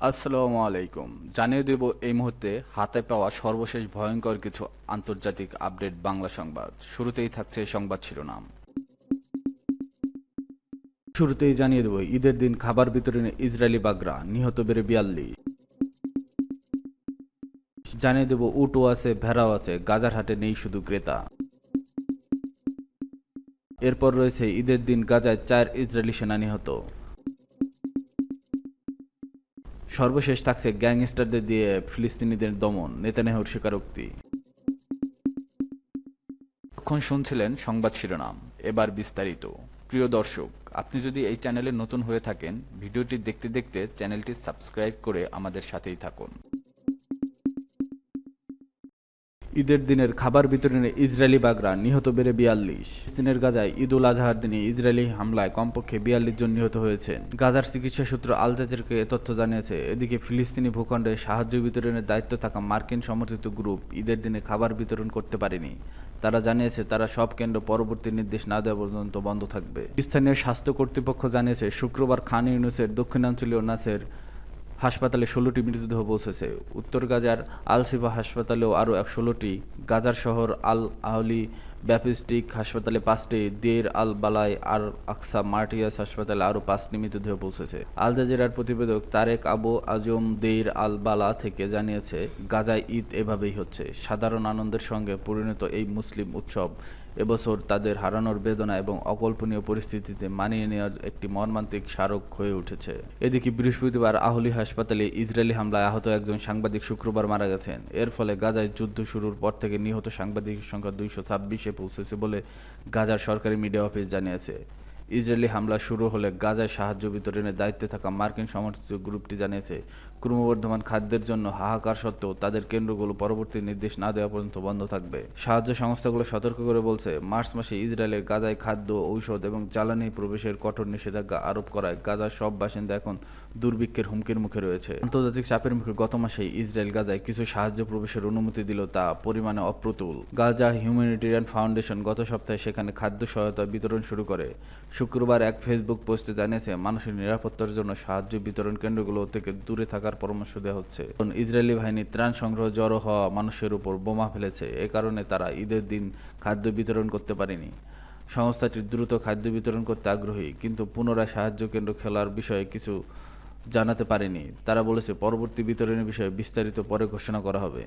আসসালামু আলাইকুম। জানিয়ে দেব এই মুহূর্তে হাতে পাওয়া সর্বশেষ ভয়ঙ্কর কিছু আন্তর্জাতিক আপডেট বাংলা সংবাদ। শুরুতেই থাকছে সংবাদ শিরোনাম। শুরুতেই জানিয়ে দেব ঈদের দিন খাবার বিতরণে ইসরায়েলি বাগরা, নিহত বেড়ে 42। জানিয়ে দেব উটও আছে, ভেড়াও আছে, গাজার হাটে নেই শুধু ক্রেতা। এরপর রয়েছে ঈদের দিন গাজায় 4 ইসরায়েলি সেনা নিহত। সর্বশেষ থাকছে গ্যাংস্টারদের দিয়ে ফিলিস্তিনিদের দমন, নেতানিয়াহুর স্বীকারোক্তি। এখন শুনছিলেন সংবাদ শিরোনাম, এবার বিস্তারিত। প্রিয় দর্শক, আপনি যদি এই চ্যানেলে নতুন হয়ে থাকেন, ভিডিওটি দেখতে দেখতে চ্যানেলটি সাবস্ক্রাইব করে আমাদের সাথেই থাকুন। ঈদের দিনের খাবার বিতরণে ইসরায়েলি বাগরা, নিহত বেড়ে 42। ফিলিস্তিনের গাজায় ঈদ উল আজহার দিনে ইসরায়েলি হামলায় কমপক্ষে 42 জন নিহত হয়েছেন। গাজার চিকিৎসা সূত্র আল জাজিরাকে এ তথ্য জানিয়েছে। এদিকে ফিলিস্তিনি ভূখণ্ডে সাহায্য বিতরণের দায়িত্ব থাকা মার্কিন সমর্থিত গ্রুপ ঈদের দিনে খাবার বিতরণ করতে পারেনি। তারা জানিয়েছে তারা সব কেন্দ্র পরবর্তী নির্দেশ না দেওয়া পর্যন্ত বন্ধ থাকবে। স্থানীয় স্বাস্থ্য কর্তৃপক্ষ জানিয়েছে শুক্রবার খান ইউনুসের দক্ষিণাঞ্চলীয় নাসের হাসপাতালে 16টি মৃতদেহ পৌঁছেছে। উত্তর গাজার আল শিফা হাসপাতালেও আরও 16টি, গাজার শহর আল আহলি ব্যাপটিস্টিক হাসপাতালে 5টি, দেইর আল বালায় আর আকসা মার্টিয়াস হাসপাতালে আরও 5টি মৃতদেহ পৌঁছেছে। আল জাজিরার প্রতিবেদক তারেক আবু আজম দেইর আল বালা থেকে জানিয়েছে, গাজায় ঈদ এভাবেই হচ্ছে। সাধারণ আনন্দের সঙ্গে পরিণত এই মুসলিম উৎসব এবছর তাদের হারানোর বেদনা এবং অকল্পনীয় পরিস্থিতিতে মানিয়ে নেওয়ার একটি মর্মান্তিক স্মারক হয়ে উঠেছে। এদিকে বৃহস্পতিবার আহলি হাসপাতালে ইসরায়েলি হামলায় আহত একজন সাংবাদিক শুক্রবার মারা গেছেন। এর ফলে গাজায় যুদ্ধ শুরুর পর থেকে নিহত সাংবাদিকের সংখ্যা 226-এ পৌঁছেছে বলে গাজার সরকারি মিডিয়া অফিস জানিয়েছে। ইসরায়েলি হামলা শুরু হলে গাজায় সাহায্য বিতরণের দায়িত্বে থাকা মার্কিন সমর্থিত গ্রুপটি জানিয়েছে, ক্রমবর্ধমান খাদ্যের জন্য হাহাকার সত্ত্বেও তাদের কেন্দ্রগুলো পরবর্তী নির্দেশ না দেওয়া পর্যন্ত বন্ধ থাকবে। সাহায্য সংস্থাগুলো সতর্ক করে বলছে, মার্চ মাসে ইসরায়েলের গাজায় খাদ্য, ঔষধ এবং জ্বালানি প্রবেশের কঠোর নিষেধাজ্ঞা আরোপ করায় গাজার সব বাসিন্দা এখন দুর্ভিক্ষের হুমকির মুখে রয়েছে। আন্তর্জাতিক চাপের মুখে গত মাসেই ইসরায়েল গাজায় কিছু সাহায্য প্রবেশের অনুমতি দিল, তা পরিমাণে অপ্রতুল। গাজা হিউম্যানিটেরিয়ান ফাউন্ডেশন গত সপ্তাহে সেখানে খাদ্য সহায়তা বিতরণ শুরু করে। শুক্রবার এক ফেসবুক পোস্টে জানিয়েছে, মানুষের নিরাপত্তার জন্য সাহায্য বিতরণ কেন্দ্রগুলো থেকে দূরে থাকার পরামর্শ দেওয়া হচ্ছে। ইসরায়েলি বাহিনী ত্রাণ সংগ্রহ জড়ো হওয়া মানুষের উপর বোমা ফেলেছে। এ কারণে তারা ঈদের দিন খাদ্য বিতরণ করতে পারেনি। সংস্থাটি দ্রুত খাদ্য বিতরণ করতে আগ্রহী, কিন্তু পুনরায় সাহায্য কেন্দ্র খোলার বিষয়ে কিছু জানাতে পারেনি। তারা বলেছে, পরবর্তী বিতরণের বিষয়ে বিস্তারিত পরে ঘোষণা করা হবে।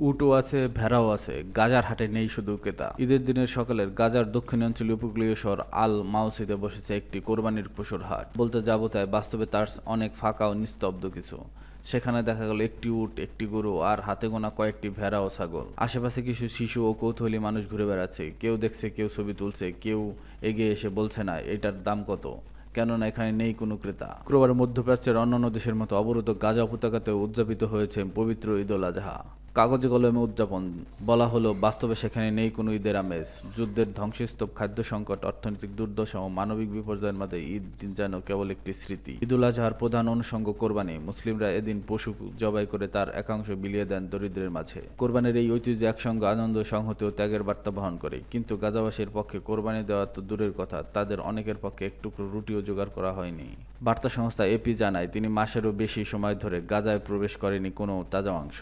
উটও আছে, ভেড়াও আছে, গাজার হাটে নেই শুধু ক্রেতা। ঈদের দিনের সকালের গাজার দক্ষিণাঞ্চলীয় উপকূলীয় শহর আল মাউসিতে বসেছে একটি কোরবানির পশুর হাট। বলতে যাবো তাই, বাস্তবে তার অনেক ফাঁকা ও নিস্তব্ধ কিছু। সেখানে দেখা গেল একটি উট, একটি গরু আর হাতে গোনা কয়েকটি ভেড়া ও ছাগল। আশেপাশে কিছু শিশু ও কৌতূহলী মানুষ ঘুরে বেড়াচ্ছে। কেউ দেখছে, কেউ ছবি তুলছে, কেউ এগিয়ে এসে বলছে না এটার দাম কত, কেননা এখানে নেই কোনো ক্রেতা। শুক্রবার মধ্যপ্রাচ্যের অন্যান্য দেশের মতো অবরুদ্ধ গাজা উপত্যকাতেও উদযাপিত হয়েছে পবিত্র ঈদ উল আজহা। কাগজে কলমে উদযাপন বলা হলো, বাস্তবে সেখানে নেই কোনো ঈদের আমেজ। যুদ্ধের ধ্বংসস্তূপ, খাদ্য সংকট, অর্থনৈতিক দুর্দশা ও মানবিক বিপর্যয়ের মাঝে ঈদ দিন যেন কেবল একটি স্মৃতি। ঈদ উল আজহার প্রধান অনুষঙ্গ কোরবানি। মুসলিমরা এদিন পশু জবাই করে তার একাংশ বিলিয়ে দেন দরিদ্রের মাঝে। কোরবানির এই ঐতিহ্য একসঙ্গে আনন্দ, সংহতি ও ত্যাগের বার্তা বহন করে। কিন্তু গাজাবাসীর পক্ষে কোরবানি দেওয়া তো দূরের কথা, তাদের অনেকের পক্ষে এক টুকরো রুটিও জোগাড় করা হয়নি। বার্তা সংস্থা এপি জানায়, তিনি মাসেরও বেশি সময় ধরে গাজায় প্রবেশ করেনি কোনো তাজা মাংস।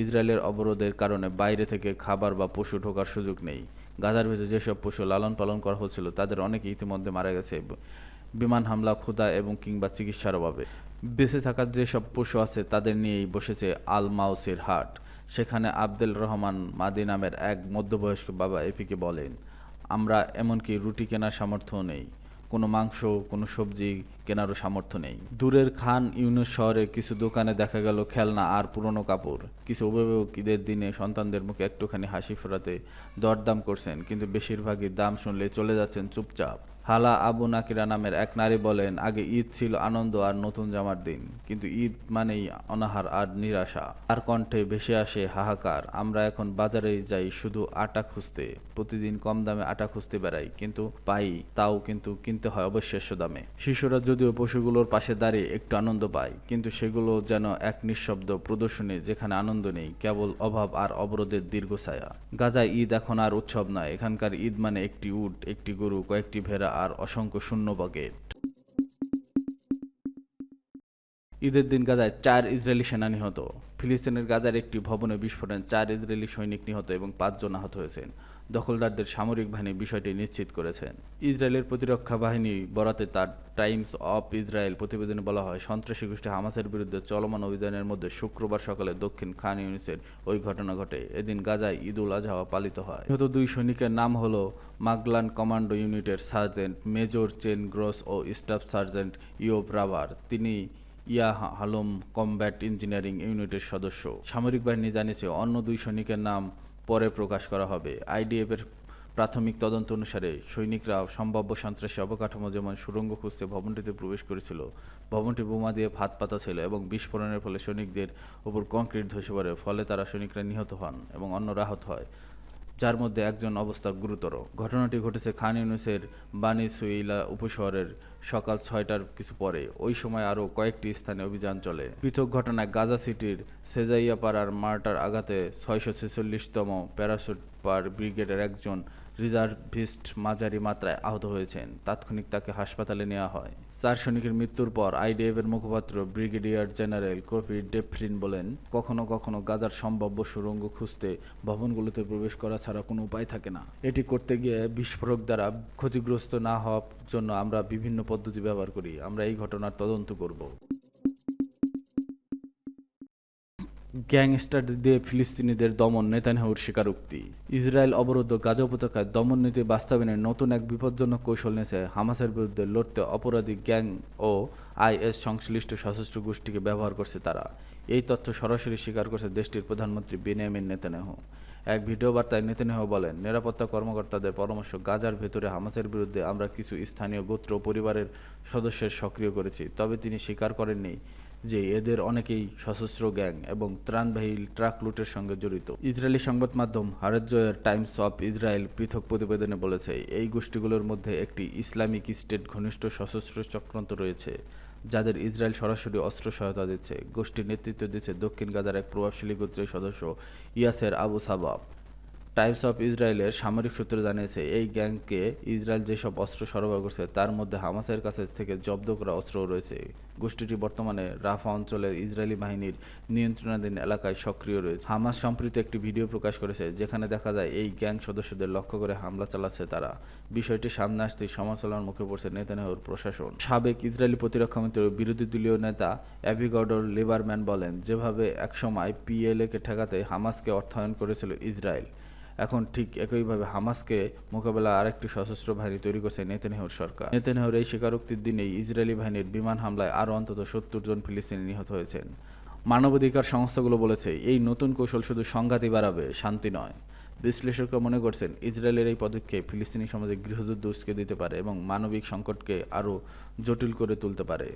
ইসরায়েলের অবরোধের কারণে বাইরে থেকে খাবার বা পশু ঢোকার সুযোগ নেই। গাজার ভিতরে যেসব পশু লালন পালন করা হচ্ছিল তাদের অনেকে ইতিমধ্যে মারা গেছে বিমান হামলা, ক্ষুধা এবং কিংবা চিকিৎসার অভাবে। বেঁচে থাকার যেসব পশু আছে তাদের নিয়েই বসেছে আল মাউসির হাট। সেখানে আবদেল রহমান মাদি নামের এক মধ্যবয়স্ক বাবা এপিকে বলেন, আমরা এমনকি রুটি কেনার সামর্থ্যও নেই, কোনো মাংস, কোনো সবজি কেনারও সামর্থ্য নেই। দূরের খান ইউনুস শহরে কিছু দোকানে দেখা গেল খেলনা আর পুরনো কাপড়। কিছু অভিভাবক ঈদের দিনে সন্তানদের মুখে একটুখানি হাসি ফোটাতে দরদাম করছেন, কিন্তু বেশিরভাগই দাম শুনলে চলে যাচ্ছেন চুপচাপ। হালা আবু নাকিরা নামের এক নারী বলেন, আগে ঈদ ছিল আনন্দ আর নতুন জামার দিন, কিন্তু ঈদ মানেই অনাহার আর নিরাশা। আর কণ্ঠে ভেসে আসে হাহাকার, আমরা এখন বাজারে যাই শুধু আটা খুঁজতে, প্রতিদিন কম দামে আটা খুঁজতে বেড়াই, কিন্তু পাই, তাও কিন্তু কিনতে হয় অবিশ্বাস্য দামে। শিশুরা যদিও পশুগুলোর পাশে দাঁড়িয়ে একটু আনন্দ পায়, কিন্তু সেগুলো যেন এক নিঃশব্দ প্রদর্শনী, যেখানে আনন্দ নেই, কেবল অভাব আর অবরোধের দীর্ঘ ছায়া। গাজায় ঈদ এখন আর উৎসব নয়, এখানকার ঈদ মানে একটি উট, একটি গরু, কয়েকটি ভেড়া আর অসংখ্য শূন্য পকেট। ঈদের দিন গাজায় 4 ইসরায়েলি সেনা নিহত। ফিলিস্তিনের গাজার একটি ভবনে বিস্ফোরণে 4 ইসরায়েলি সৈনিক নিহত এবং 5 জন আহত হয়েছেন। দখলদারদের সামরিক বাহিনী বিষয়টি নিশ্চিত করেছেন। ইসরায়েলের প্রতিরক্ষা বাহিনী বরাতে তার টাইমস অফ ইসরায়েল প্রতিবেদনে বলা হয়, সন্ত্রাসী গোষ্ঠী হামাসের বিরুদ্ধে চলমান অভিযানের মধ্যে শুক্রবার সকালে দক্ষিণ খান ইউনিসের ওই ঘটনা ঘটে। এদিন গাজায় ঈদ উল আজহা পালিত হয়। নিহত 2 সৈনিকের নাম হলো মাগলান কমান্ডো ইউনিটের সার্জেন্ট মেজর চেন গ্রস ও স্টাফ সার্জেন্ট ইয়োব রাভার। তিনি হালম কমব্যাট ইঞ্জিনিয়ারিং ইউনিটের সদস্য। সামরিক বাহিনী জানিয়েছে অন্য 2 সৈনিকের নাম পরে প্রকাশ করা হবে। আইডিএফের প্রাথমিক তদন্ত অনুসারে সৈনিকরা সম্ভাব্য সন্ত্রাসী অবকাঠামো যেমন সুড়ঙ্গ খুঁজতে ভবনটিতে প্রবেশ করেছিল। ভবনটি বোমা দিয়ে ফাঁদ পাতা ছিল এবং বিস্ফোরণের ফলে সৈনিকদের উপর কংক্রিট ধসে পড়ে, ফলে তারা সৈনিকরা নিহত হন এবং অন্যরা আহত হয়, যার মধ্যে একজন অবস্থা গুরুতর। ঘটনাটি ঘটেছে খান ইউনিসের বানি সুইলা উপশহরের সকাল 6টার কিছু পরে। ওই সময় আরও কয়েকটি স্থানে অভিযান চলে। পৃথক ঘটনায় গাজা সিটির সেজাইয়াপাড়ার মার্টার আঘাতে 646তম প্যারাশুট পার ব্রিগেডের একজন রিজার্ভিস্ট মাঝারি মাত্রায় আহত হয়েছেন। তাৎক্ষণিক তাকে হাসপাতালে নেওয়া হয়। 4 সৈনিকের মৃত্যুর পর আইডিএফের মুখপাত্র ব্রিগেডিয়ার জেনারেল কফি ডেফরিন বলেন, কখনো কখনো গাজার সম্ভাব্য সুড়ঙ্গ খুঁজতে ভবনগুলোতে প্রবেশ করা ছাড়া কোনো উপায় থাকে না। এটি করতে গিয়ে বিস্ফোরক দ্বারা ক্ষতিগ্রস্ত না হওয়ার জন্য আমরা বিভিন্ন পদ্ধতি ব্যবহার করি। আমরা এই ঘটনার তদন্ত করব। গ্যাংস্টার দিয়ে ফিলিস্তিনিদের দমন, নেতানিয়াহুর স্বীকারোক্তি। ইসরায়েল অবরুদ্ধ গাজা উপত্যকায় দমন নীতি বাস্তবায়নের নতুন এক বিপজ্জনক কৌশল নিয়েছে হামাসের বিরুদ্ধে লড়তে অপরাধী গ্যাং ও আইএস সংশ্লিষ্ট সশস্ত্র গোষ্ঠীকে ব্যবহার করছে তারা। এই তথ্য সরাসরি স্বীকার করছে দেশটির প্রধানমন্ত্রী বেনিয়ামিন নেতানিয়াহু। এক ভিডিও বার্তায় নেতানিয়াহু বলেন, নিরাপত্তা কর্মকর্তাদের পরামর্শ, গাজার ভেতরে হামাসের বিরুদ্ধে আমরা কিছু স্থানীয় গোত্র ও পরিবারের সদস্যের সক্রিয় করেছি। তবে তিনি স্বীকার করেননি যে এদের অনেকেই সশস্ত্র গ্যাং এবং ত্রাণবাহী ট্রাক লুটের সঙ্গে জড়িত। ইসরায়েলি সংবাদ মাধ্যম হারেজয়ের টাইমস অফ ইসরায়েল পৃথক প্রতিবেদনে বলেছে, এই গোষ্ঠীগুলোর মধ্যে একটি ইসলামিক স্টেট ঘনিষ্ঠ সশস্ত্র চক্রান্ত রয়েছে, যাদের ইসরায়েল সরাসরি অস্ত্র সহায়তা দিচ্ছে। গোষ্ঠীর নেতৃত্ব দিচ্ছে দক্ষিণ গাজার এক প্রভাবশালী গোত্রের সদস্য ইয়াসের আবু সাবাব। টাইমস অফ ইসরায়েলের সামরিক সূত্র জানিয়েছে, এই গ্যাংকে ইসরায়েল যেসব অস্ত্র সরবরাহ করছে তার মধ্যে হামাসের কাছে থেকে জব্দ করা অস্ত্রও রয়েছে। গোষ্ঠীটি বর্তমানে রাফা অঞ্চলের ইসরায়েলি বাহিনীর নিয়ন্ত্রণাধীন এলাকায় সক্রিয় রয়েছে। হামাস সম্প্রতি একটি ভিডিও প্রকাশ করেছে যেখানে দেখা যায় এই গ্যাং সদস্যদের লক্ষ্য করে হামলা চালাচ্ছে তারা। বিষয়টি সামনে আসতেই সমালোচনার মুখে পড়ছে নেতানিয়াহুর প্রশাসন। সাবেক ইসরায়েলি প্রতিরক্ষামন্ত্রী ও বিরোধী দলীয় নেতা অ্যাভিগডর লিবারম্যান বলেন, যেভাবে একসময় পিএলএকে ঠেকাতে হামাসকে অর্থায়ন করেছিল ইসরায়েল, এখন ঠিক একইভাবে হামাসকে মোকাবেলা আরেকটি সশস্ত্র বাহিনী তৈরি করছে নেতানিয়াহুর সরকার। নেতানিয়াহুর এই স্বীকারোক্তির দিনেই ইসরায়েলি বাহিনীর বিমান হামলায় আরও অন্তত 70 জন ফিলিস্তিনি নিহত হয়েছেন। মানবাধিকার সংস্থাগুলো বলেছে, এই নতুন কৌশল শুধু সংঘাতই বাড়াবে, শান্তি নয়। বিশ্লেষকরা মনে করছেন, ইসরায়েলের এই পদক্ষেপ ফিলিস্তিনি সমাজে গৃহযুদ্ধ উস্কে দিতে পারে এবং মানবিক সংকটকে আরও জটিল করে তুলতে পারে।